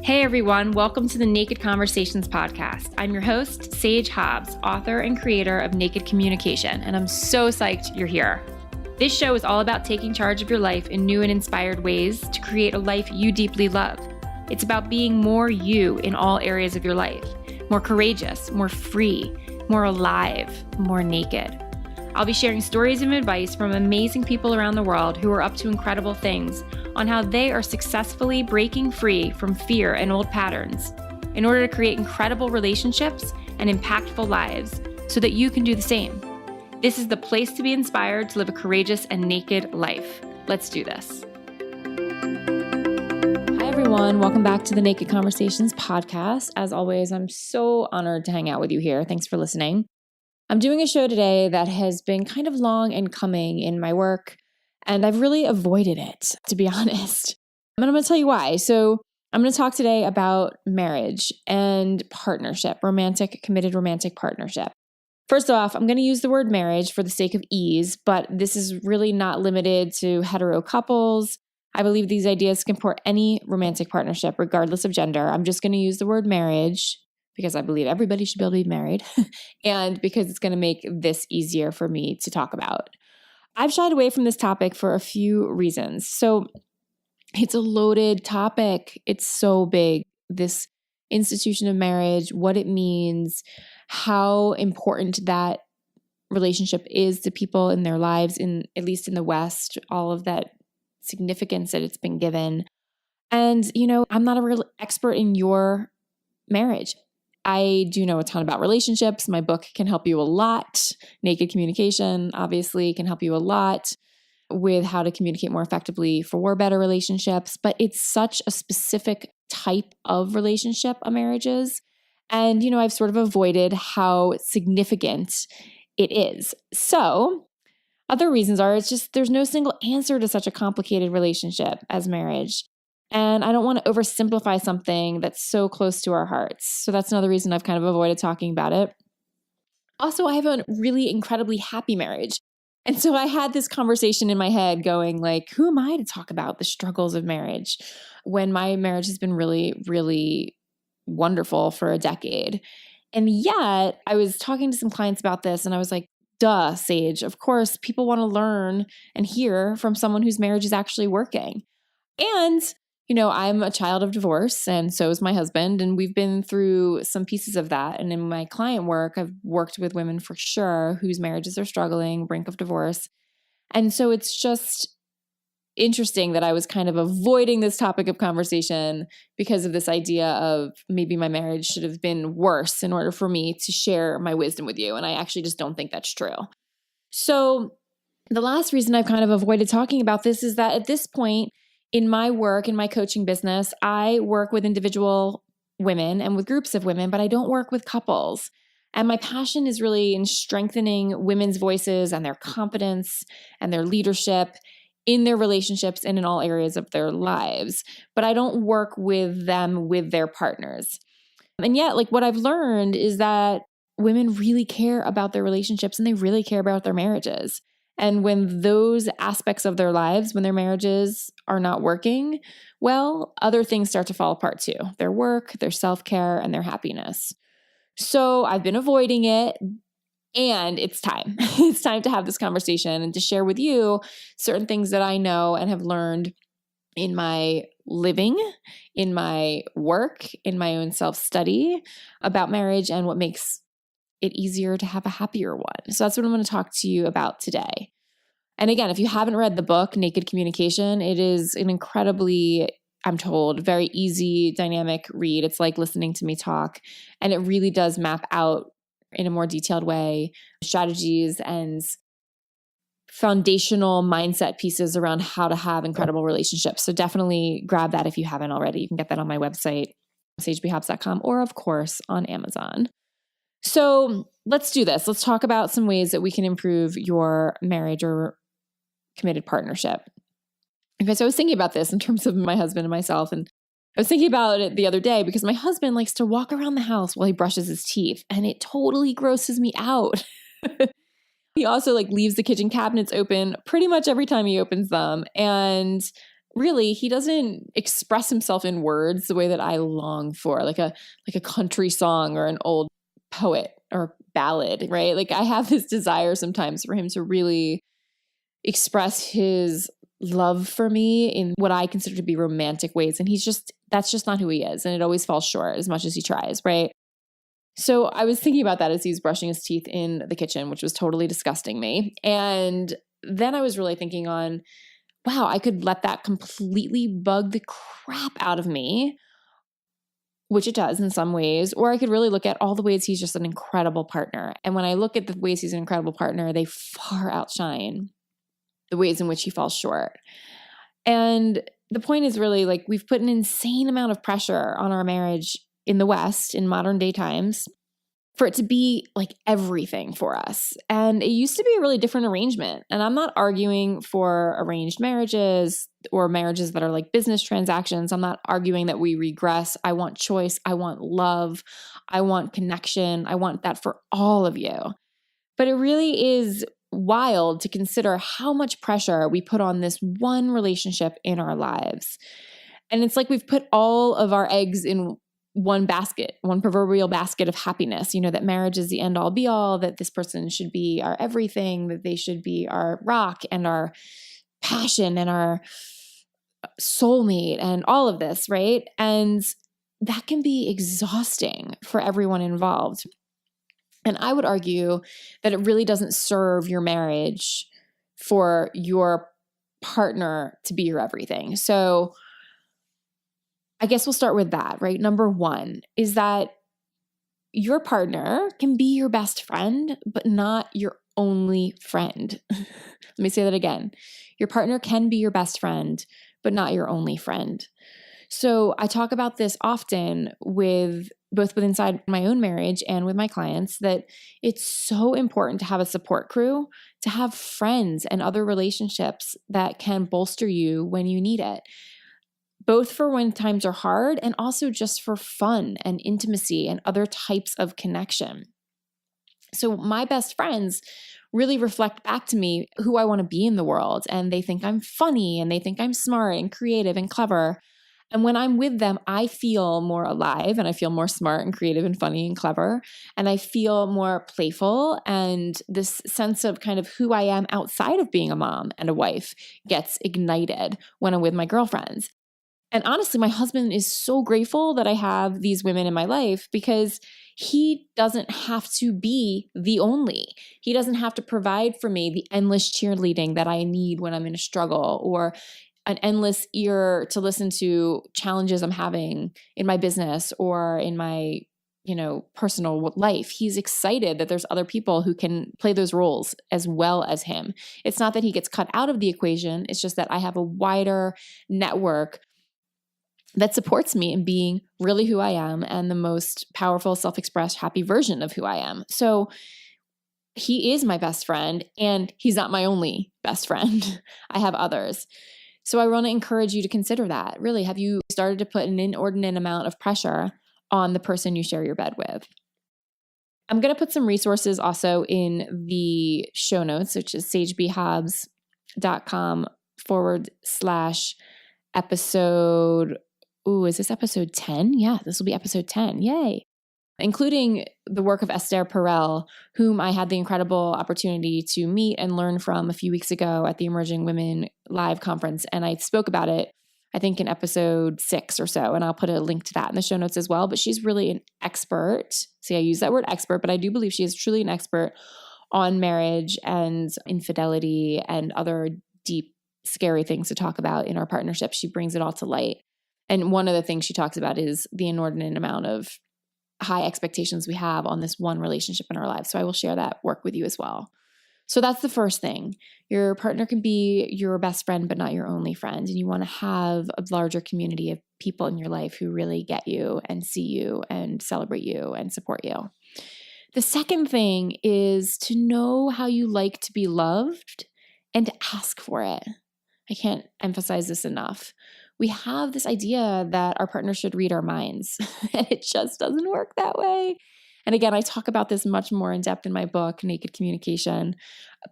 Hey everyone, welcome to the Naked Conversations podcast. I'm your host, Sage Hobbs, author and creator of Naked Communication, and I'm so psyched you're here. This show is all about taking charge of your life in new and inspired ways to create a life you deeply love. It's about being more you in all areas of your life, more courageous, more free, more alive, more naked. I'll be sharing stories and advice from amazing people around the world who are up to incredible things on how they are successfully breaking free from fear and old patterns in order to create incredible relationships and impactful lives so that you can do the same. This is the place to be inspired to live a courageous and naked life. Let's do this. Hi everyone, welcome back to the Naked Conversations podcast. As always, I'm so honored to hang out with you here. Thanks for listening. I'm doing a show today that has been kind of long in coming in my work, and I've really avoided it, to be honest. And I'm going to tell you why. So I'm going to talk today about marriage and partnership, committed romantic partnership. First off, I'm going to use the word marriage for the sake of ease, but this is really not limited to hetero couples. I believe these ideas can support any romantic partnership, regardless of gender. I'm just going to use the word marriage because I believe everybody should be able to be married and because it's going to make this easier for me to talk about. I've shied away from this topic for a few reasons. So it's a loaded topic. It's so big. This institution of marriage, what it means, how important that relationship is to people in their lives, at least in the West, all of that significance that it's been given. And, I'm not a real expert in your marriage. I do know a ton about relationships. My book can help you a lot. Naked Communication, obviously, can help you a lot with how to communicate more effectively for better relationships. But it's such a specific type of relationship, a marriage is. And, I've sort of avoided how significant it is. So other reasons are there's no single answer to such a complicated relationship as marriage. And I don't want to oversimplify something that's so close to our hearts. So that's another reason I've kind of avoided talking about it. Also, I have a really incredibly happy marriage. And so I had this conversation in my head going like, who am I to talk about the struggles of marriage when my marriage has been really, really wonderful for a decade? And yet I was talking to some clients about this and I was like, duh, Sage, of course, people want to learn and hear from someone whose marriage is actually working. And I'm a child of divorce and so is my husband. And we've been through some pieces of that. And in my client work, I've worked with women for sure whose marriages are struggling, brink of divorce. And so it's just interesting that I was kind of avoiding this topic of conversation because of this idea of maybe my marriage should have been worse in order for me to share my wisdom with you. And I actually just don't think that's true. So the last reason I've kind of avoided talking about this is that at this point, in my work, in my coaching business, I work with individual women and with groups of women, but I don't work with couples. And my passion is really in strengthening women's voices and their confidence and their leadership in their relationships and in all areas of their lives. But I don't work with them with their partners. And yet, what I've learned is that women really care about their relationships and they really care about their marriages. And when those aspects of their lives, when their marriages are not working, well, other things start to fall apart too. Their work, their self-care, and their happiness. So I've been avoiding it and it's time. It's time to have this conversation and to share with you certain things that I know and have learned in my living, in my work, in my own self-study about marriage and what makes it easier to have a happier one. So that's what I'm going to talk to you about today. And again, if you haven't read the book, Naked Communication, it is an incredibly, I'm told, very easy, dynamic read. It's like listening to me talk. And it really does map out in a more detailed way strategies and foundational mindset pieces around how to have incredible relationships. So definitely grab that if you haven't already. You can get that on my website, sagebhobbs.com, or of course on Amazon. So let's do this. Let's talk about some ways that we can improve your marriage or committed partnership. Because I was thinking about this in terms of my husband and myself, and I was thinking about it the other day because my husband likes to walk around the house while he brushes his teeth, and it totally grosses me out. He also leaves the kitchen cabinets open pretty much every time he opens them. And really, he doesn't express himself in words the way that I long for, like a country song or an old poet or ballad, right? Like I have this desire sometimes for him to really express his love for me in what I consider to be romantic ways. And that's just not who he is. And it always falls short as much as he tries, right? So I was thinking about that as he was brushing his teeth in the kitchen, which was totally disgusting me. And then I was really thinking on, wow, I could let that completely bug the crap out of me, which it does in some ways, or I could really look at all the ways he's just an incredible partner. And when I look at the ways he's an incredible partner, they far outshine the ways in which he falls short. And the point is really like we've put an insane amount of pressure on our marriage in the West in modern day times for it to be like everything for us. And it used to be a really different arrangement. And I'm not arguing for arranged marriages or marriages that are like business transactions. I'm not arguing that we regress. I want choice. I want love. I want connection. I want that for all of you. But it really is wild to consider how much pressure we put on this one relationship in our lives. And it's like we've put all of our eggs in one basket, one proverbial basket of happiness, that marriage is the end all be all, that this person should be our everything, that they should be our rock and our passion and our soulmate and all of this, right? And that can be exhausting for everyone involved. And I would argue that it really doesn't serve your marriage for your partner to be your everything. So I guess we'll start with that, right? Number one is that your partner can be your best friend, but not your only friend. Let me say that again. Your partner can be your best friend, but not your only friend. So I talk about this often with inside my own marriage and with my clients, that it's so important to have a support crew, to have friends and other relationships that can bolster you when you need it, both for when times are hard and also just for fun and intimacy and other types of connection. So my best friends really reflect back to me who I want to be in the world. And they think I'm funny and they think I'm smart and creative and clever. And when I'm with them, I feel more alive and I feel more smart and creative and funny and clever. And I feel more playful. And this sense of kind of who I am outside of being a mom and a wife gets ignited when I'm with my girlfriends. And honestly, my husband is so grateful that I have these women in my life because he doesn't have to be the only. He doesn't have to provide for me the endless cheerleading that I need when I'm in a struggle, or an endless ear to listen to challenges I'm having in my business or in my, personal life. He's excited that there's other people who can play those roles as well as him. It's not that he gets cut out of the equation. It's just that I have a wider network that supports me in being really who I am and the most powerful, self-expressed, happy version of who I am. So he is my best friend, and he's not my only best friend. I have others. So I want to encourage you to consider that. Really, have you started to put an inordinate amount of pressure on the person you share your bed with? I'm going to put some resources also in the show notes, which is sagebhobbs.com/episode. Ooh, is this episode 10? Yeah, this will be episode 10. Yay. Including the work of Esther Perel, whom I had the incredible opportunity to meet and learn from a few weeks ago at the Emerging Women Live Conference. And I spoke about it, I think, in episode 6 or so. And I'll put a link to that in the show notes as well. But she's really an expert. See, I use that word expert, but I do believe she is truly an expert on marriage and infidelity and other deep, scary things to talk about in our partnership. She brings it all to light. And one of the things she talks about is the inordinate amount of high expectations we have on this one relationship in our lives. So I will share that work with you as well. So that's the first thing. Your partner can be your best friend, but not your only friend. And you want to have a larger community of people in your life who really get you and see you and celebrate you and support you. The second thing is to know how you like to be loved and to ask for it. I can't emphasize this enough. We have this idea that our partner should read our minds, and it just doesn't work that way. And again, I talk about this much more in depth in my book, Naked Communication.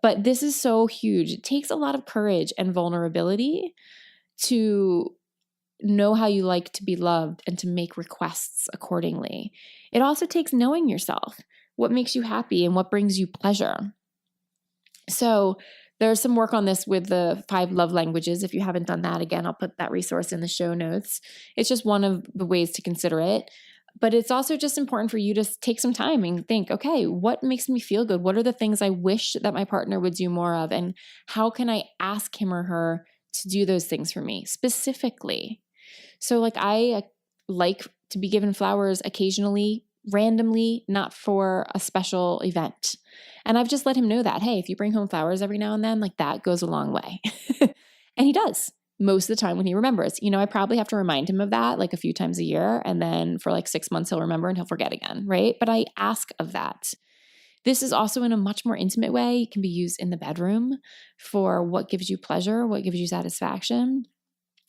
But this is so huge. It takes a lot of courage and vulnerability to know how you like to be loved and to make requests accordingly. It also takes knowing yourself, what makes you happy and what brings you pleasure. So there's some work on this with the 5 love languages. If you haven't done that, again, I'll put that resource in the show notes. It's just one of the ways to consider it. But it's also just important for you to take some time and think, okay, what makes me feel good? What are the things I wish that my partner would do more of? And how can I ask him or her to do those things for me specifically? So like I like to be given flowers occasionally, randomly, not for a special event. And I've just let him know that, hey, if you bring home flowers every now and then, like that goes a long way. And he does most of the time when he remembers. I probably have to remind him of that like a few times a year. And then for like 6 months, he'll remember and he'll forget again, right? But I ask of that. This is also in a much more intimate way. It can be used in the bedroom for what gives you pleasure, what gives you satisfaction.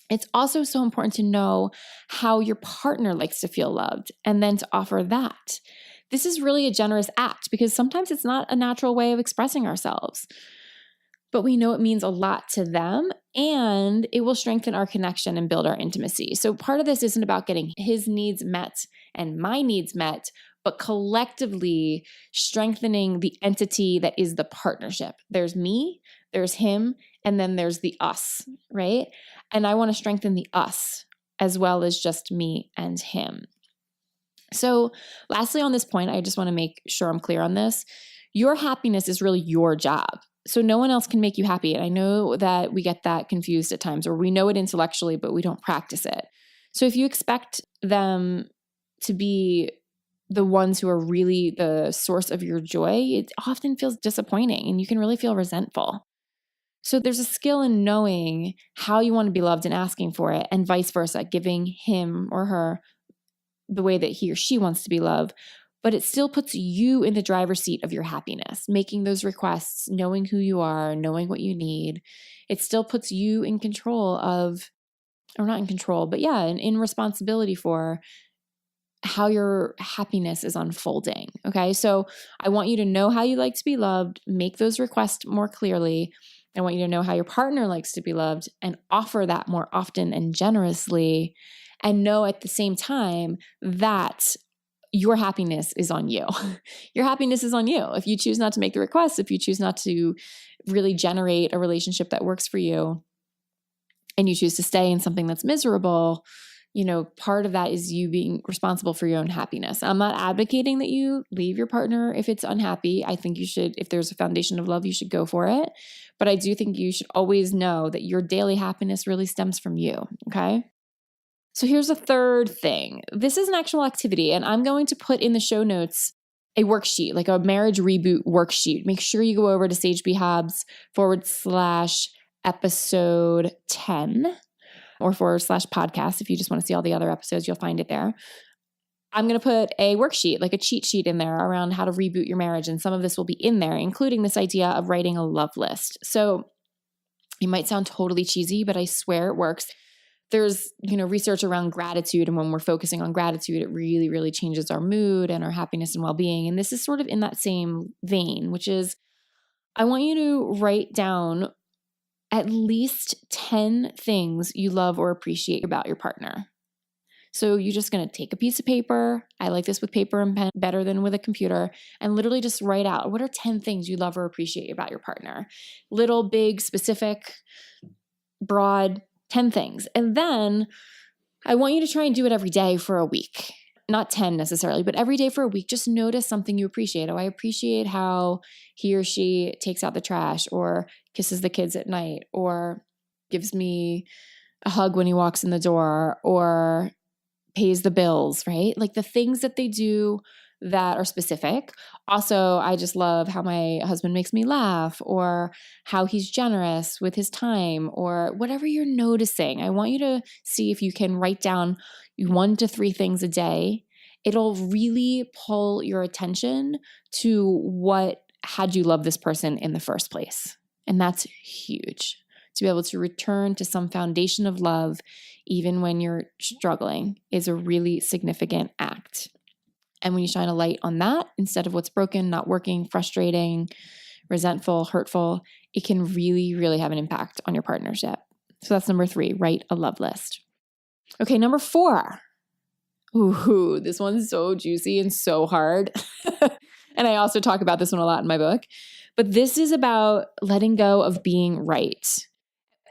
It's also so important to know how your partner likes to feel loved and then to offer that. This is really a generous act because sometimes it's not a natural way of expressing ourselves, but we know it means a lot to them and it will strengthen our connection and build our intimacy. So part of this isn't about getting his needs met and my needs met, but collectively strengthening the entity that is the partnership. There's me, there's him, and then there's the us, right? And I want to strengthen the us as well as just me and him. So lastly, on this point, I just want to make sure I'm clear on this. Your happiness is really your job. So no one else can make you happy. And I know that we get that confused at times, or we know it intellectually, but we don't practice it. So if you expect them to be the ones who are really the source of your joy, it often feels disappointing and you can really feel resentful. So there's a skill in knowing how you want to be loved and asking for it, and vice versa, giving him or her the way that he or she wants to be loved. But it still puts you in the driver's seat of your happiness, making those requests, knowing who you are, knowing what you need. It still puts you in control of, or not in control, but yeah, in responsibility for how your happiness is unfolding. Okay. So I want you to know how you like to be loved, make those requests more clearly. I want you to know how your partner likes to be loved and offer that more often and generously, and know at the same time that your happiness is on you. Your happiness is on you. If you choose not to make the request, if you choose not to really generate a relationship that works for you, and you choose to stay in something that's miserable, part of that is you being responsible for your own happiness. I'm not advocating that you leave your partner if it's unhappy. I think you should, if there's a foundation of love, you should go for it. But I do think you should always know that your daily happiness really stems from you. Okay. So here's a third thing. This is an actual activity, and I'm going to put in the show notes a worksheet, like a marriage reboot worksheet. Make sure you go over to sagebhobbs/episode 10 or /podcast. If you just want to see all the other episodes, you'll find it there. I'm going to put a worksheet, like a cheat sheet in there around how to reboot your marriage. And some of this will be in there, including this idea of writing a love list. So it might sound totally cheesy, but I swear it works. There's, research around gratitude. And when we're focusing on gratitude, it really, really changes our mood and our happiness and well-being. And this is sort of in that same vein, which is I want you to write down at least 10 things you love or appreciate about your partner. So you're just going to take a piece of paper. I like this with paper and pen better than with a computer, and literally just write out, what are 10 things you love or appreciate about your partner? Little, big, specific, broad, 10 things. And then I want you to try and do it every day for a week. Not 10 necessarily, but every day for a week. Just notice something you appreciate. Oh, I appreciate how he or she takes out the trash, or kisses the kids at night, or gives me a hug when he walks in the door, or pays the bills, right? Like the things that they do that are specific. Also, I just love how my husband makes me laugh, or how he's generous with his time, or whatever you're noticing. I want you to see if you can write down 1 to 3 things a day. It'll really pull your attention to what had you love this person in the first place. And that's huge. To be able to return to some foundation of love, even when you're struggling, is a really significant act. And when you shine a light on that, instead of what's broken, not working, frustrating, resentful, hurtful, it can really, really have an impact on your partnership. So that's number 3, write a love list. Okay, number 4. Ooh, this one's so juicy and so hard. And I also talk about this one a lot in my book. But this is about letting go of being right.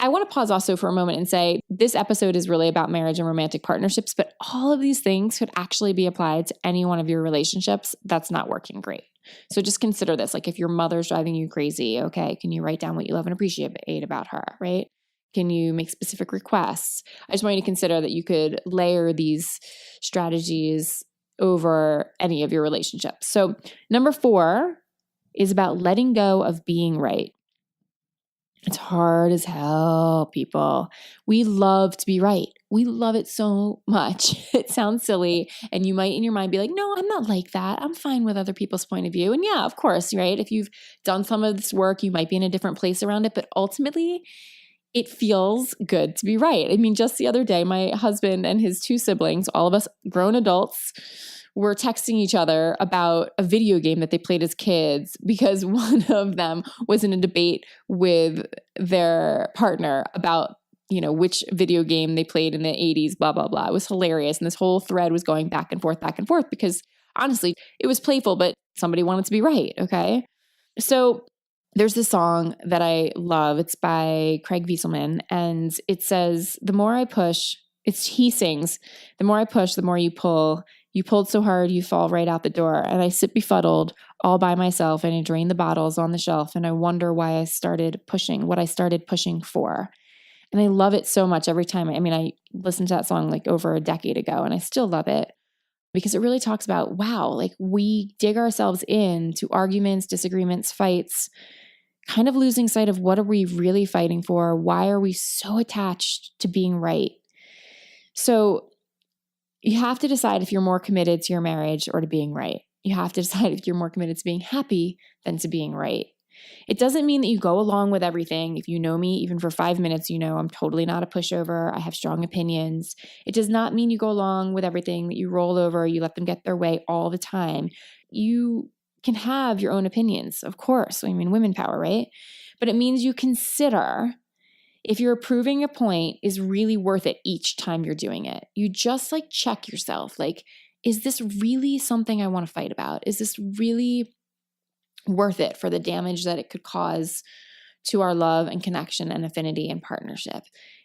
I want to pause also for a moment and say this episode is really about marriage and romantic partnerships, but all of these things could actually be applied to any one of your relationships that's not working great. So just consider this. Like if your mother's driving you crazy, okay, can you write down what you love and appreciate about her, right? Can you make specific requests? I just want you to consider that you could layer these strategies over any of your relationships. So number 4 is about letting go of being right. It's hard as hell, people. We love to be right. We love it so much. It sounds silly. And you might in your mind be like, no, I'm not like that. I'm fine with other people's point of view. And yeah, of course, right? If you've done some of this work, you might be in a different place around it. But ultimately, it feels good to be right. I mean, just the other day, my husband and his 2 siblings, all of us grown adults, were texting each other about a video game that they played as kids because one of them was in a debate with their partner about, which video game they played in the 80s, blah, blah, blah. It was hilarious. And this whole thread was going back and forth because honestly, it was playful, but somebody wanted to be right. Okay. So there's this song that I love. It's by Craig Wieselman. And it says, the more I push, he sings, the more I push, the more you pull. You pulled so hard, you fall right out the door. And I sit befuddled all by myself and I drain the bottles on the shelf. And I wonder why I started pushing, what I started pushing for. And I love it so much every time. I mean, I listened to that song like over a decade ago and I still love it because it really talks about, wow, like we dig ourselves into arguments, disagreements, fights, kind of losing sight of what are we really fighting for? Why are we so attached to being right? So you have to decide if you're more committed to your marriage or to being right. You have to decide if you're more committed to being happy than to being right. It doesn't mean that you go along with everything. If you know me, even for 5 minutes, you know I'm totally not a pushover. I have strong opinions. It does not mean you go along with everything, that you roll over, you let them get their way all the time. You can have your own opinions, of course. I mean, women power, right? But it means you consider if you're proving a point is really worth it each time you're doing it. You just like check yourself. Like, is this really something I want to fight about? Is this really worth it for the damage that it could cause to our love and connection and affinity and partnership?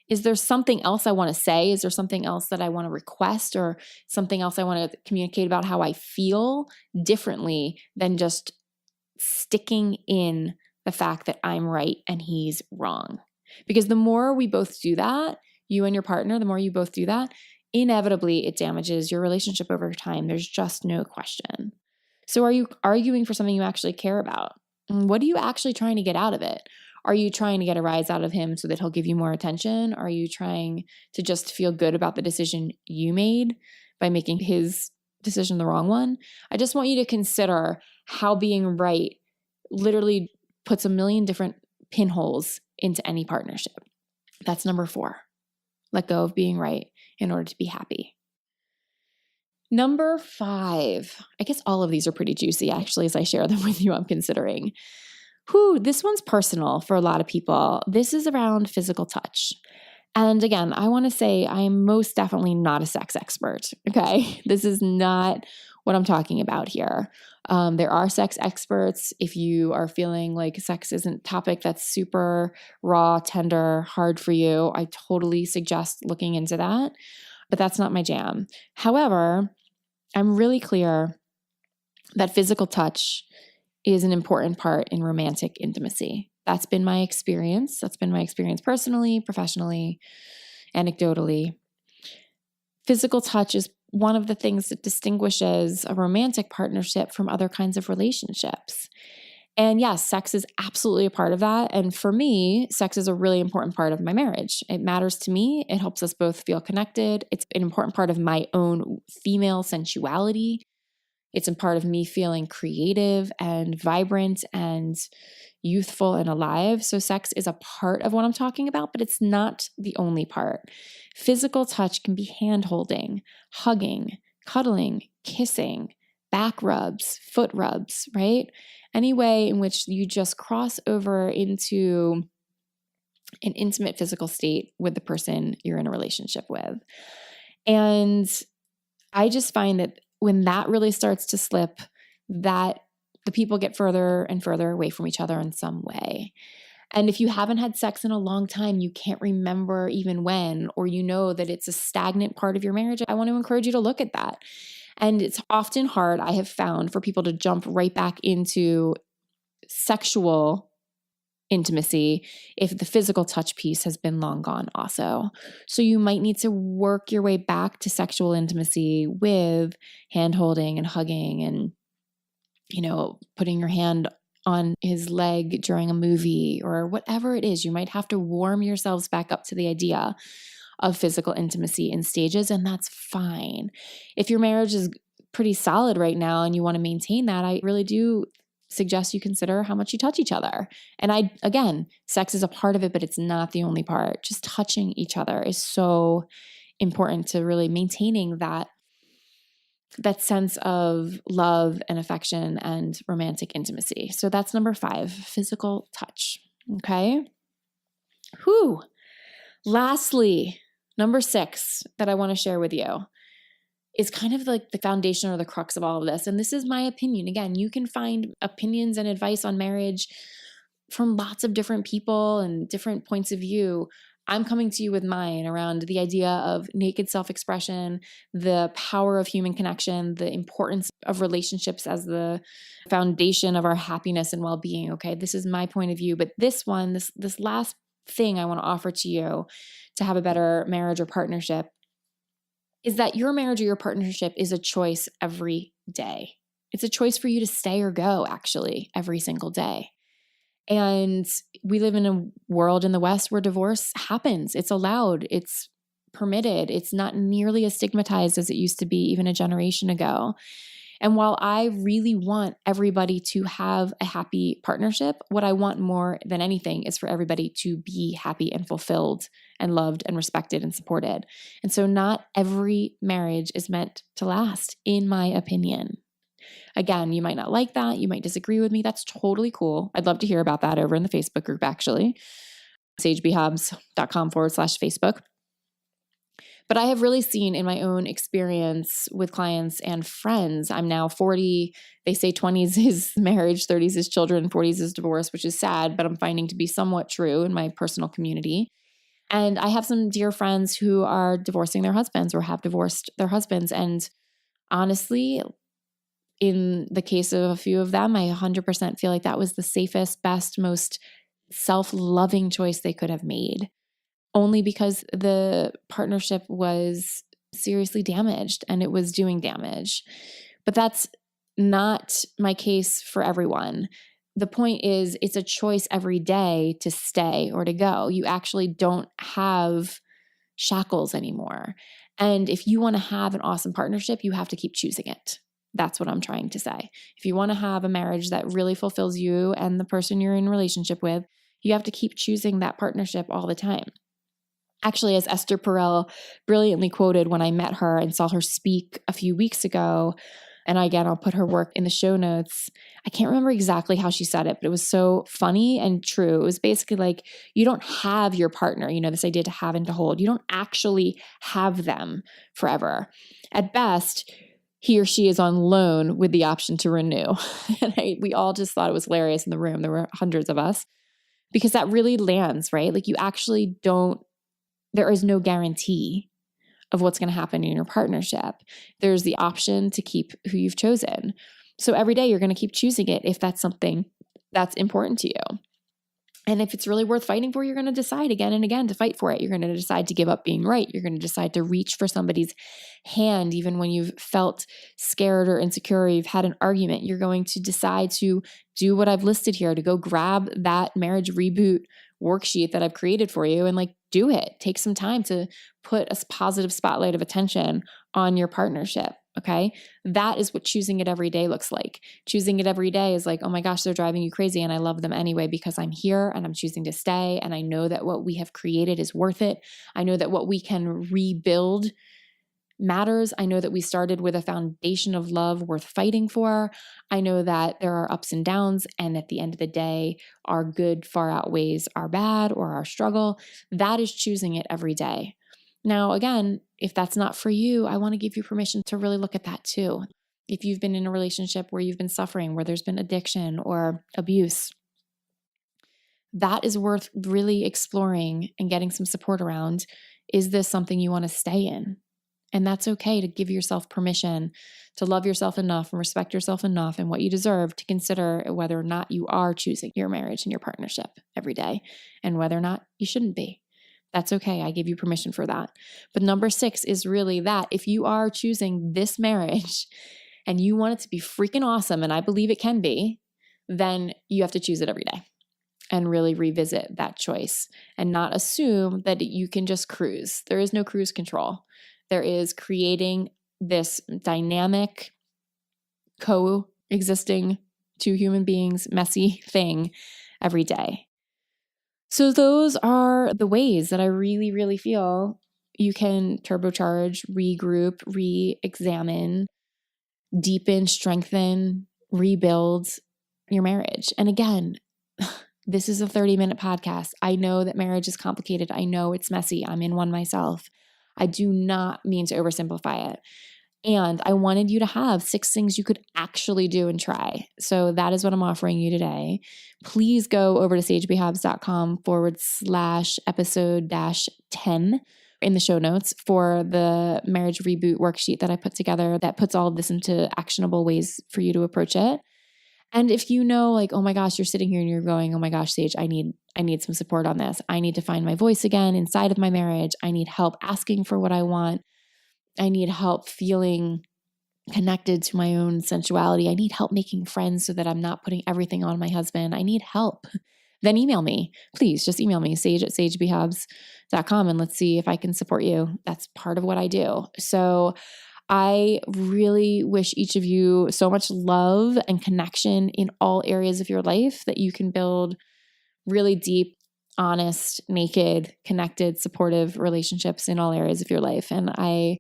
Is there something else I want to say? Is there something else that I want to request or something else I want to communicate about how I feel differently than just sticking in the fact that I'm right and he's wrong? Because the more we both do that, you and your partner, the more you both do that, inevitably it damages your relationship over time. There's just no question. So are you arguing for something you actually care about? What are you actually trying to get out of it? Are you trying to get a rise out of him so that he'll give you more attention? Are you trying to just feel good about the decision you made by making his decision the wrong one? I just want you to consider how being right literally puts a million different pinholes into any partnership. That's number 4. Let go of being right in order to be happy. Number 5. I guess all of these are pretty juicy, actually, as I share them with you. I'm considering. This one's personal for a lot of people. This is around physical touch. And again, I want to say I am most definitely not a sex expert. Okay. This is not what I'm talking about here. There are sex experts. If you are feeling like sex isn't a topic that's super raw, tender, hard for you, I totally suggest looking into that. But that's not my jam. However, I'm really clear that physical touch is an important part in romantic intimacy. That's been my experience. That's been my experience personally, professionally, anecdotally. Physical touch is one of the things that distinguishes a romantic partnership from other kinds of relationships. And yes, sex is absolutely a part of that. And for me, sex is a really important part of my marriage. It matters to me. It helps us both feel connected. It's an important part of my own female sensuality. It's a part of me feeling creative and vibrant and youthful and alive. So sex is a part of what I'm talking about, but it's not the only part. Physical touch can be hand-holding, hugging, cuddling, kissing, back rubs, foot rubs, right? Any way in which you just cross over into an intimate physical state with the person you're in a relationship with. And I just find that when that really starts to slip, that the people get further and further away from each other in some way. And if you haven't had sex in a long time, you can't remember even when, or you know that it's a stagnant part of your marriage, I want to encourage you to look at that. And it's often hard, I have found, for people to jump right back into sexual intimacy if the physical touch piece has been long gone also. So you might need to work your way back to sexual intimacy with hand holding and hugging and, putting your hand on his leg during a movie or whatever it is. You might have to warm yourselves back up to the idea of physical intimacy in stages, and that's fine. If your marriage is pretty solid right now and you want to maintain that, I really do suggest you consider how much you touch each other. And again, sex is a part of it, but it's not the only part. Just touching each other is so important to really maintaining that sense of love and affection and romantic intimacy. So that's number 5, physical touch. Okay. Whew. Lastly, number 6 that I want to share with you is kind of like the foundation or the crux of all of this. And this is my opinion. Again, you can find opinions and advice on marriage from lots of different people and different points of view. I'm coming to you with mine around the idea of naked self-expression, the power of human connection, the importance of relationships as the foundation of our happiness and well-being. Okay, this is my point of view. But this last thing I want to offer to you to have a better marriage or partnership is that your marriage or your partnership is a choice every day. It's a choice for you to stay or go, actually, every single day. And we live in a world in the West where divorce happens. It's allowed. It's permitted. It's not nearly as stigmatized as it used to be even a generation ago. And while I really want everybody to have a happy partnership, what I want more than anything is for everybody to be happy and fulfilled and loved and respected and supported. And so not every marriage is meant to last, in my opinion. Again, you might not like that. You might disagree with me. That's totally cool. I'd love to hear about that over in the Facebook group, actually. sagebhobbs.com/Facebook. But I have really seen in my own experience with clients and friends, I'm now 40. They say 20s is marriage, 30s is children, 40s is divorce, which is sad, but I'm finding to be somewhat true in my personal community. And I have some dear friends who are divorcing their husbands or have divorced their husbands. And honestly, in the case of a few of them, I 100% feel like that was the safest, best, most self-loving choice they could have made. Only because the partnership was seriously damaged and it was doing damage. But that's not my case for everyone. The point is, it's a choice every day to stay or to go. You actually don't have shackles anymore. And if you want to have an awesome partnership, you have to keep choosing it. That's what I'm trying to say. If you want to have a marriage that really fulfills you and the person you're in a relationship with, you have to keep choosing that partnership all the time. Actually, as Esther Perel brilliantly quoted when I met her and saw her speak a few weeks ago, and again, I'll put her work in the show notes. I can't remember exactly how she said it, but it was so funny and true. It was basically like, you don't have your partner, this idea to have and to hold. You don't actually have them forever. At best, he or she is on loan with the option to renew. And we all just thought it was hilarious in the room. There were hundreds of us, because that really lands, right? Like, you actually don't. There is no guarantee of what's going to happen in your partnership. There's the option to keep who you've chosen. So every day you're going to keep choosing it if that's something that's important to you. And if it's really worth fighting for, you're going to decide again and again to fight for it. You're going to decide to give up being right. You're going to decide to reach for somebody's hand even when you've felt scared or insecure, or you've had an argument. You're going to decide to do what I've listed here, to go grab that marriage reboot worksheet that I've created for you and do it. Take some time to put a positive spotlight of attention on your partnership. Okay. That is what choosing it every day looks like. Choosing it every day is like, oh my gosh, they're driving you crazy, and I love them anyway because I'm here and I'm choosing to stay. And I know that what we have created is worth it. I know that what we can rebuild matters. I know that we started with a foundation of love worth fighting for. I know that there are ups and downs, and at the end of the day, our good far outweighs our bad or our struggle. That is choosing it every day. Now, again, if that's not for you, I want to give you permission to really look at that too. If you've been in a relationship where you've been suffering, where there's been addiction or abuse, that is worth really exploring and getting some support around. Is this something you want to stay in? And that's okay to give yourself permission to love yourself enough and respect yourself enough and what you deserve to consider whether or not you are choosing your marriage and your partnership every day and whether or not you shouldn't be. That's okay. I give you permission for that. But number 6 is really that if you are choosing this marriage and you want it to be freaking awesome, and I believe it can be, then you have to choose it every day and really revisit that choice and not assume that you can just cruise. There is no cruise control. There is creating this dynamic, coexisting 2 human beings, messy thing every day. So those are the ways that I really, really feel you can turbocharge, regroup, re-examine, deepen, strengthen, rebuild your marriage. And again, this is a 30-minute podcast. I know that marriage is complicated. I know it's messy. I'm in one myself. I do not mean to oversimplify it. And I wanted you to have 6 things you could actually do and try. So that is what I'm offering you today. Please go over to sagebhubs.com/episode-10 in the show notes for the marriage reboot worksheet that I put together that puts all of this into actionable ways for you to approach it. And if you know, like, oh my gosh, you're sitting here and you're going, oh my gosh, Sage, I need some support on this. I need to find my voice again inside of my marriage. I need help asking for what I want. I need help feeling connected to my own sensuality. I need help making friends so that I'm not putting everything on my husband. I need help. Then email me. Please just email me, sage@sagebhubs.com, and let's see if I can support you. That's part of what I do. So I really wish each of you so much love and connection in all areas of your life that you can build really deep, honest, naked, connected, supportive relationships in all areas of your life. And I'm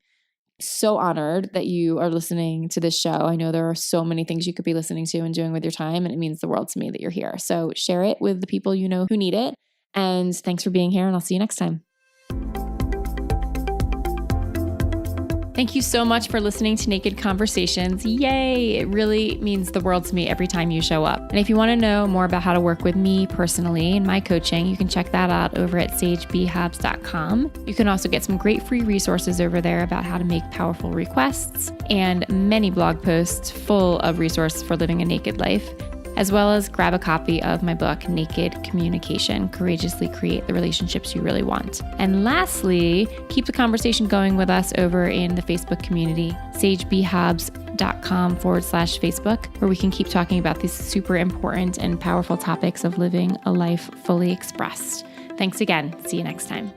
so honored that you are listening to this show. I know there are so many things you could be listening to and doing with your time, and it means the world to me that you're here. So share it with the people you know who need it. And thanks for being here, and I'll see you next time. Thank you so much for listening to Naked Conversations. Yay! It really means the world to me every time you show up. And if you want to know more about how to work with me personally in my coaching, you can check that out over at sagebhubs.com. You can also get some great free resources over there about how to make powerful requests and many blog posts full of resources for living a naked life, as well as grab a copy of my book, Naked Communication, Courageously Create the Relationships You Really Want. And lastly, keep the conversation going with us over in the Facebook community, sagebhubs.com/Facebook, where we can keep talking about these super important and powerful topics of living a life fully expressed. Thanks again. See you next time.